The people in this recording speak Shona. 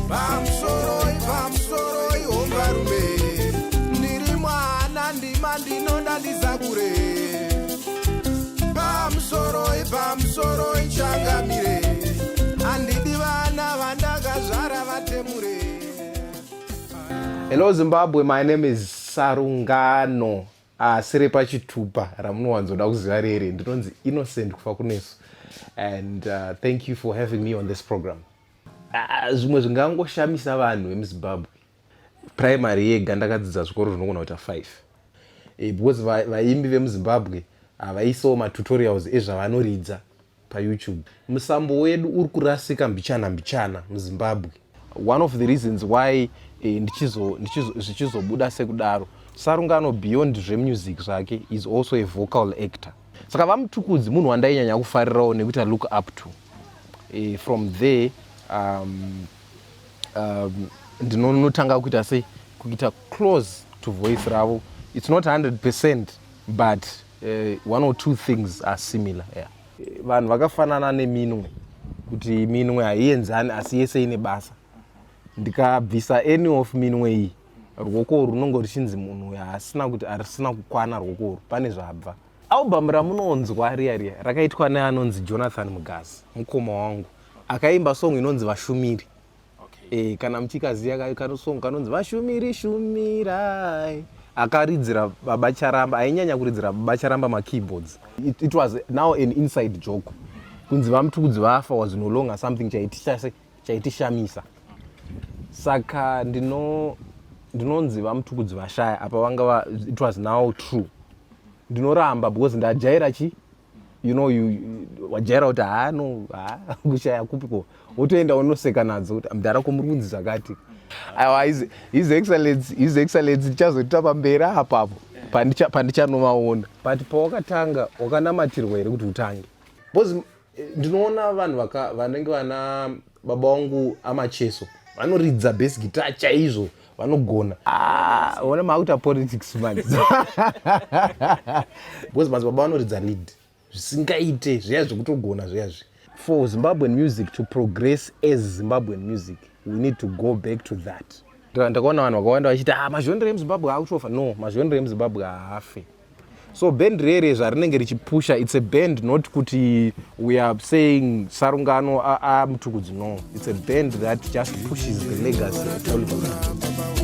Pamsoroi ombarume ndiri mwana ndima ndinoda ndizakure pamsoroi changamire handidi vana vandakazvara vatemure. Hello Zimbabwe, my name is Sarungano. Siri pachitupa ramunowanzoda kuziva rere ndinonzi Innocent kufa kunesu. And thank you for having me on this program. Zvimwe zvingangoshamisa vanhu vemuZimbabwe. Primary yega ndakadzidza zvikoro zvinogona kuita 5. Because vaimbi vemuZimbabwe havaisawo matutorials ezvavanoridza paYouTube. Musambo wedu uri kurasika mbichana muZimbabwe. One of the reasons why zvichizobuda sekudaro, Sarungano beyond zvemusic zvake is also a vocal actor. Saka vaMtukudzi munhu wandainyanya kufarirawo nekuti I look up to. From there ndinotanga kuita close to voice ravo. It's not 100%, but one or two things are similar. Yeah. Vanhu vakafanana neminwe kuti minwe haienzani asi yese ine basa. Ndikabvisa any of minwe iyi ruoko runongo ruchinzi munhu harisina kukwana ruoko pane zvabva. Album ramunonzwa riya rakaitwa neanonzi Jonathan Mugazi, mukoma wangu. Akaimba song inonzi Vashumiri. Okay. Kana mchikaziya song kanonzi Vashumiri shumirai. Akaridzira Baba Charamba, ainyanya kuridzira Baba Charamba ma-keyboards. It was now an inside joke. Kunzi vaMtukudzi vafa was no longer something chaitishamisa. Saka ndinonzi vaMtukudzi vashaya apa vanga it was now true. Ndinoramba because ndajaira wajaira kuti kushaya kupiko wotoenda unoseka nadzo kuti mudhara komurunzi zvakati. His excellency ndichazotita pamberi apapo pandichanomaona. But pawakatanga wakanamatirwa here kuti utange. Because ndinoona vanhu vanenge vana baba vangu amacheso vanoridza bass guitar chaizvo vanogona. Ona makuita politics man. Because baba vanoridza lead zvisingaite zviya zvekutogona zviyazvi. For Zimbabwean music to progress as Zimbabwean music, we need to go back to that. Ndakaona vanhu vakawanda vachiti mazhonero emuZimbabwe akutofa. No, mazhonero emuZimbabwe haafe. So band rere zvarinenge richipusha, it's a band not kuti we are saying Sarungano Mtukudzi. No, it's a band that just pushes the legacy of Oliver Mtukudzi.